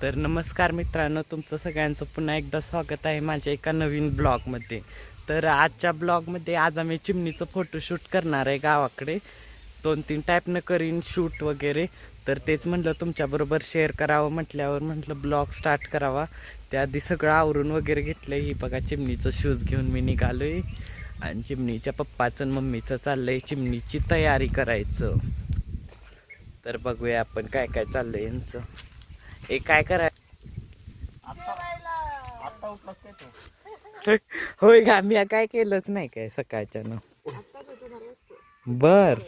तर नमस्कार मित्रांनो, तुमचं सगळ्यांचं पुन्हा एकदा स्वागत आहे माझ्या एका नवीन ब्लॉगमध्ये. तर आजच्या ब्लॉगमध्ये आज आम्ही चिमणीचं फोटोशूट करणार आहे गावाकडे. 2-3 टाईपनं करीन शूट वगैरे. तर तेच म्हटलं तुमच्याबरोबर शेअर करावं म्हटल्यावर म्हटलं ब्लॉग स्टार्ट करावा. त्याआधी सगळं आवरून वगैरे घेतलं. ही बघा चिमणीचं शूज घेऊन मी निघालो आहे आणि चिमणीच्या पप्पाचं आणि मम्मीचं चाललं आहे चिमणीची तयारी करायचं. तर बघूया आपण काय काय चाललंय यांचं. हे काय कराय होय का, मी काय केलंच नाही काय सकाळच्यानं. बर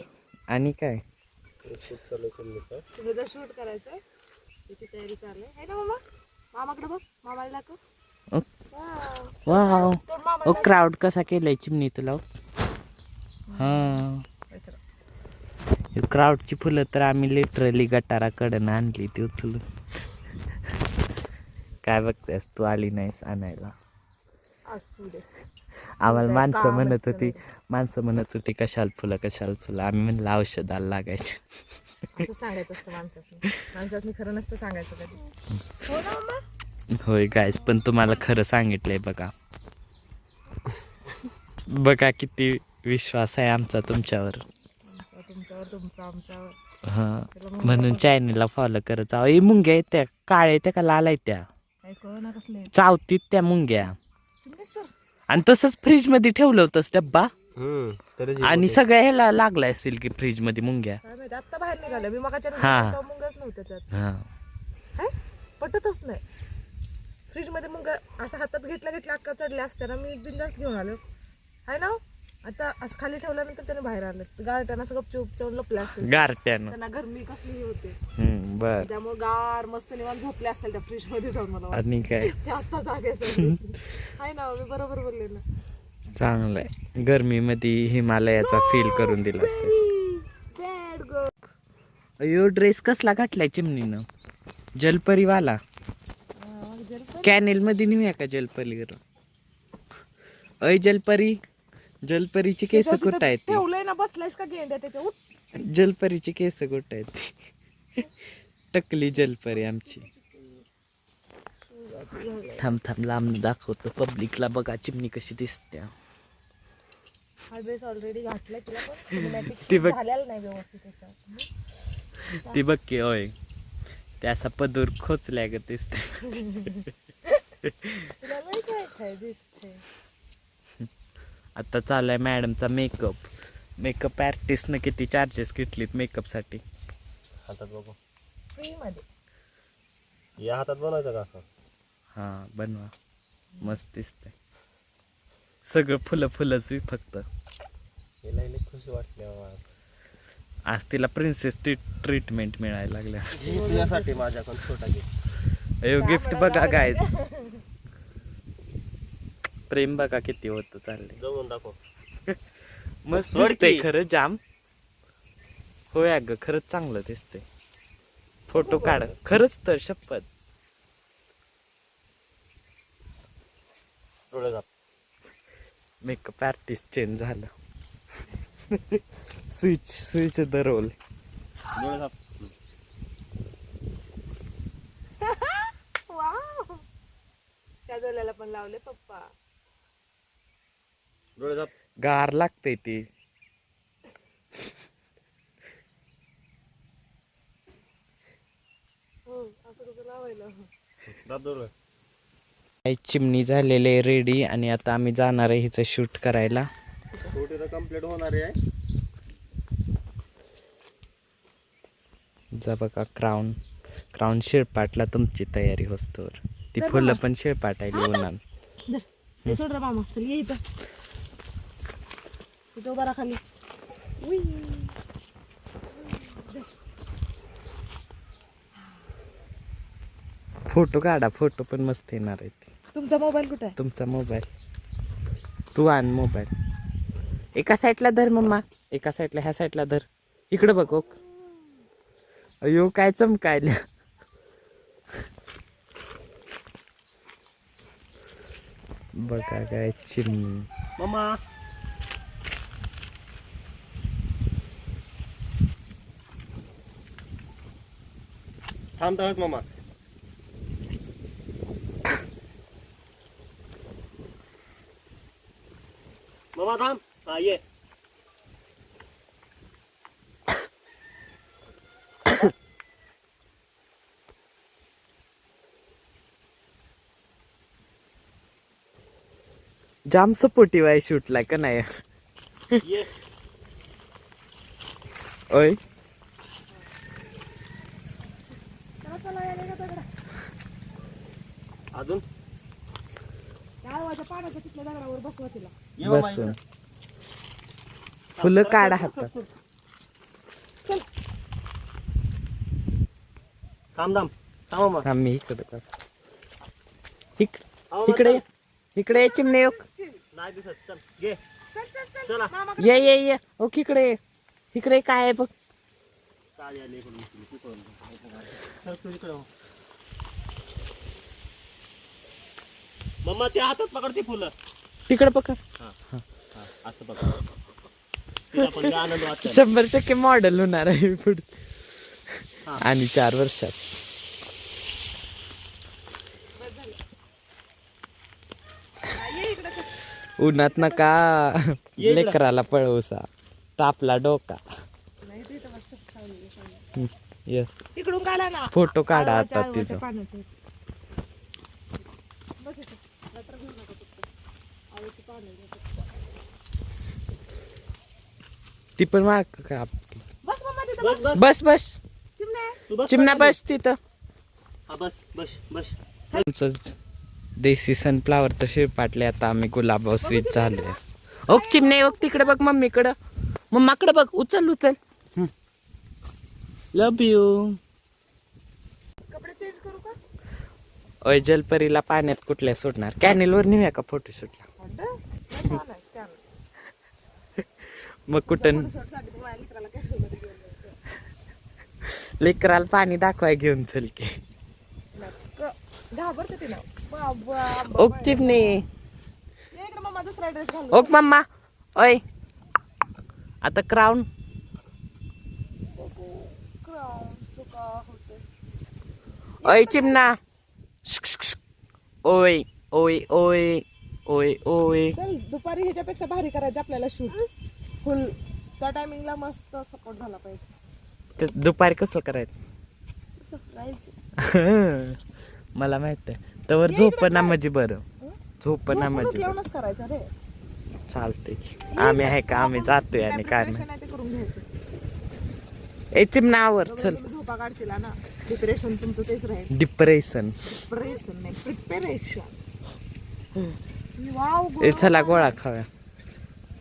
आणि काय शूट करायचं त्याची तयारी चालू आहे ना मामा. मामाकडे बघ, मामाला दाखव. वाव, ओ क्राऊड कसा केलाय चिमणी तुला. हा, क्राऊडची फुलं तर आम्ही लिटरली गटाराकडनं आणली ती उचलून. काय बघतेस तू, आली नाहीस आणायला. असू दे. आम्हाला माणसं म्हणत होती कशाला फुलं. आम्ही म्हणलं औषधाला लागायचे. असं सांगायचं असतं माणसाने खरं नसतं सांगायचं कधी. हो ना मामा. होय गायस, पण तुम्हाला खरं सांगितलंय बघा. बघा किती विश्वास आहे आमचा तुमच्यावर. तुमचा आमच्यावर. हा, म्हणून चॅनलला फॉलो करत जावं. हे मुंग्या येत्या, काळ्या येत्या का लाल येत्या, काय कळ ना कसले चावतीत त्या मुंग्या. सर आणि तसंच फ्रीज मध्ये ठेवलं होतंस डब्बा आणि सगळ्या ह्याला लागलाय असेल की फ्रीज मध्ये मुंग्या. काय माहिती, आता बाहेर निघाल्या मी मगाच्या मुंगाच नव्हत्या त्यात. हा, पटतच नाही. फ्रीज मध्ये मुंगा असं हातात घेतल्या अक्का चढल्या असत्या ना, मी बिंदास्त घेऊन आलो आहे ना. आता असं खाली ठेवल्यानंतर त्याने बाहेर आलं. गारट्यानं असं गपचूप चढून लपल्या असते. गारट्यानं त्यांना गरमी कसली होते. बर, त्यामुळे गार मस्त निवांत झोपल्या असतील त्या फ्रीज मध्ये जाऊन. मला आणि काय ते आता जागायचं आहे ना. मी बरोबर बोलले ना. चांगलंय, गरमीमध्ये हिमालयाचा फील करून दिला असता. अयो, ड्रेस कसला घातलाय चिमणीनं, जलपरीवाला. कॅनेल मध्ये नेऊया का जलपरीवर. अय जलपरीची केस कुठं आहेत? ठेवलंय ना, बसलायस का गेंड्या त्याच्या. जलपरीची केस कुठं आहेत? टकली जलपरी आमची. थांब लांब दाखवतो पब्लिकला. बघा चिमणी कशी दिसत्या. हा ड्रेस ऑलरेडी घातलाय तिला, पण ती बघ, झालेला नाही व्यवस्थित त्याच्यावर. ती बघ की, होय ते असा पदूर खोचल्या ग दिसते. काय दिसते. आता चालू आहे मॅडमचा मेकअप आर्टिस्टनं किती चार्जेस घेतलीत मेकअपसाठी. हातात बघू, फ्री मध्ये. या हातात बनवायचं का असं. हा, बनवा, मस्त दिसतंय. सगळं फुलंच फक्त. हिला खुशी वाटली बाबा. आज तिला प्रिन्सेस ट्रीटमेंट मिळायला लागल्या. तुझ्यासाठी माझ्याकडून छोटा गिफ्ट. अयो, गिफ्ट बघा काय, प्रेम बघा किती होतं चाललंय. जवळून दाखव. मस्त दिसतंय खरं, जाम. होय अगं, खरंच चांगलं दिसतंय. फोटो काढ खरंच तर, शपथ. डोळे झाप. मेकअप आर्टिस्ट चेंज झालं. Switch the role. डोळे झाप. वाव, त्या जोल्याला पण लावले पप्पा. डोळे झाप. गार लागतंय ती. असं कसं लावायला. दाब डोळे. चिमणी झालेले रेडी आणि आता आम्ही जाणार आहे हिचं शूट करायला. शूट इथं कंप्लीट होणार आहे. जा बघा, क्राऊन शिळपाटला तुमची तयारी होस्तोवर. ती फुलं पण शिळपाटायला उन्हान. सोड रे मामा, चल ये इथं. तिथं उभा खाली. फोटो काढा, फोटो पण मस्त येणार आहे. तुमचा मोबाईल कुठे आहे? तुमचा मोबाईल तू आण. मोबाईल एका साईडला धर मम्मा, एका साईडला, ह्या साईडला धर. इकडं बघ. ओक, अयो काय चमकायला. बघा काय चिमणी. मम्मा, थांब मम्मा. मामा थांब. हा ये. जाम सपोर्टिव्ह आहे शूटला का नाही ये. ओय चला चला या का दगडा अजून काय वाजता पाण्याच्या तिथल्या दगडावर बसवा तिला. ये मामा बसून इकडं. फुलं काढा हातात थांब थांब थांब मामा. आम्ही इकडे इकडे इकडे चिमणे yok. नाही दिसत. चल घे. चल चल चल चला. मामा ये ओ इकडे इकडे काय आहे बघ. चालेल आली इकडून इकडून. चल तू इकडे हो. मम्मा त्या हातात पकडते फुलं. तिकडे पकड. हा हा असं पकड. तिला पण लय आनंद वाटतो. 100% मॉडेल होणार आहे पुढे हा. आणि 4 वर्षात. ये इकडे चल. उन्हात नका ये इकडं. लेकराला पळवसा तापला डोका. नाही ते तर मस्त सावली आहे, सावली. ये इकडून काढा ना. फोटो काढा आळवाच्या आता आळवाच्या तिचं. पाण्याचं. बस इथं. रात्र घेऊ नका फक्त. आळूची पानं घे फक्त. ती पण माग का बस मम्मा तिथं बस बस. बस. बस बस चिमणे. तू बस. चिमणा पकडली. बस तिथं. हा बस बस बस. आमचं देसी सनफ्लावर तर शिरपाटले आता आम्ही गुलाब स्वीट झाले. ओक चिमणे ओक तिकडे बघ मम्मीकडं. मम्माकडे बघ उचल उचल. लव यू. कपडे चेंज करू का? ओय जलपरीला पाण्यात कुठल्या सोडणार कॅनेलवर नेऊया का फोटोशूटला. अंड? लय छान आहे, छान. मग कुठं फोटोशूटसाठी तुम्हाला लेकराला कॅमेरामध्ये घेऊन जायचं. लेकराला पाणी दाखवाय घेऊन चल की. घाबरते ते ना. बाबा ओक चिमणे ये इकडे मम्मा दुसरा ड्रेस घालू. ओक मम्मा ओय आता क्राऊन. क्राऊनचं का होतंय? ओय चिमणा. ओय ओय ओय ओय ओय. चल दुपारी ह्याच्यापेक्षा भारी करायचं आपल्याला शूट. फुल त्या टायमिंगला मस्त सपोर्ट झाला पाहिजे. ते दुपारी कसं करायचं सरप्राईज. मला माहित आहे तवर झोपना म्हणजे बरं. झोपना म्हणजे बरं. लावूनच करायचं रे. चालते आम्ही आहे का आम्ही जातोय आणि काय नाही. प्रिपरेशन आहे ते करून घ्यायचं. ए चिमणावर चल. तुम्ही झोपा काढशील ना. प्रिपरेशन तुमचं तेच राहील. डिप्रेशन. प्रिपरेशन नाही प्रिपरेशन. वाव ए चला गोळा खाव्या.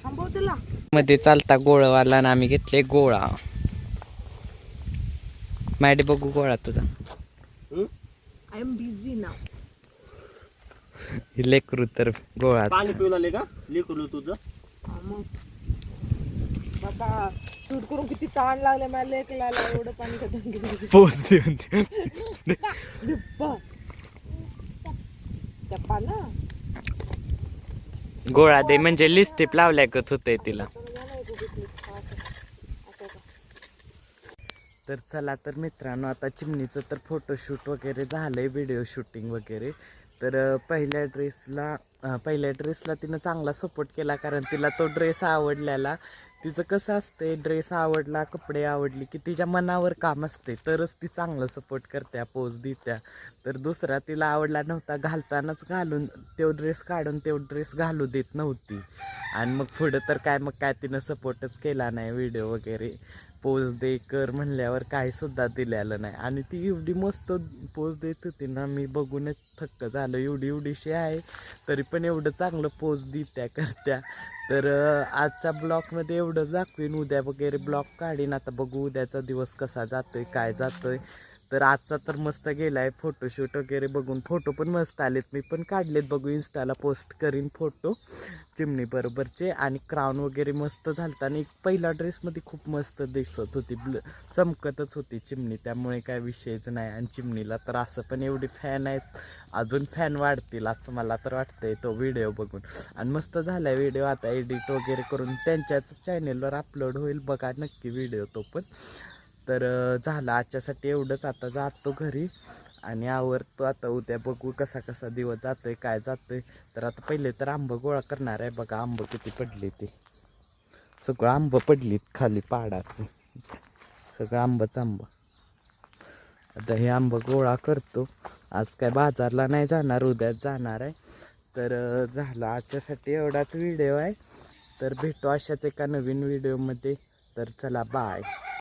थांबव तिला. मध्ये चालता गोळवाला आणि आम्ही घेतले गोळा. मॅडे बघू गोळा तुझा. आय एम बिझी नाव. लेकरू तर गोळा. पाणी पिऊ लागले का लेकरू तुझं. मग बाबा शूट करून किती ताण लागले मला लेकला एवढं पाणी का पोच देऊन पाना गोळा दे म्हणजे लिस्टिप लावल्यागत होतंय तिला. तर चला तर मित्रांनो आता चिमणीचं तर फोटोशूट वगैरे झालंय व्हिडिओ शूटिंग वगैरे. तर पहिल्या ड्रेसला तिनं चांगला सपोर्ट केला कारण तिला तो ड्रेस आवडलेला. तिचं कसं असते ड्रेस आवडला कपडे आवडली की तिच्या मनावर काम असते तरच ती चांगलं सपोर्ट करत्या पोज देत्या. तर दुसरा तिला आवडला नव्हता घालतानाच घालून तो ड्रेस काढून तो ड्रेस घालू देत नव्हती. आणि मग पुढं तर काय तिनं सपोर्टच केला नाही व्हिडिओ वगैरे. पोज दे कर म्हणल्यावर काही सुद्धा दिलेलं नाही. आणि ती एवढी मस्त पोज देत होती ना मी बघूनच थक्क झालं. एवढीशी आहे तरी पण एवढं चांगलं पोज देत्या करत्या. तर आजच्या ब्लॉगमध्ये एवढंच दाखवीन. उद्या वगैरे ब्लॉग काढीन. आता बघू उद्याचा दिवस कसा जातोय काय जातोय. तर आजचा तर मस्त गेलाय फोटोशूट वगैरे बघून. फोटो पण मस्त आलेत मी पण काढलेत बघू इंस्टाला पोस्ट करीन फोटो चिमणी बरोबरचे. आणि क्राऊन वगैरे मस्त झालता. आणि पहिला ड्रेसमध्ये खूप मस्त दिसत होती चमकतच होती चिमणी. त्यामुळे काय विषयच नाही. आणि चिमणीला तर असं पण एवढी फॅन आहेत अजून फॅन वाढतील असं मला तर वाटतंय तो व्हिडिओ बघून. आणि मस्त झालाय व्हिडिओ. आता एडिट वगैरे करून त्यांच्याच चॅनेलवर अपलोड होईल बघा नक्की व्हिडिओ तो पण. तर झालं आजच्यासाठी एवढंच. आता जातो घरी आणि आवरतो आता. उद्या बघू कसा कसा दिवस जातोय काय जातोय. तर आता पहिले तर आंब गोळा करणार आहे. बघा आंब किती पडले ते, सगळं आंब पडलीत खाली पहाडाचे, सगळं आंबच आंब. आता हे आंब गोळा करतो. आज काय बाजारला नाही जाणार, उद्याच जाणार आहे. तर झालं आजच्यासाठी एवढाच व्हिडिओ आहे. तर भेटू अशाच एका नवीन व्हिडिओमध्ये. तर चला बाय.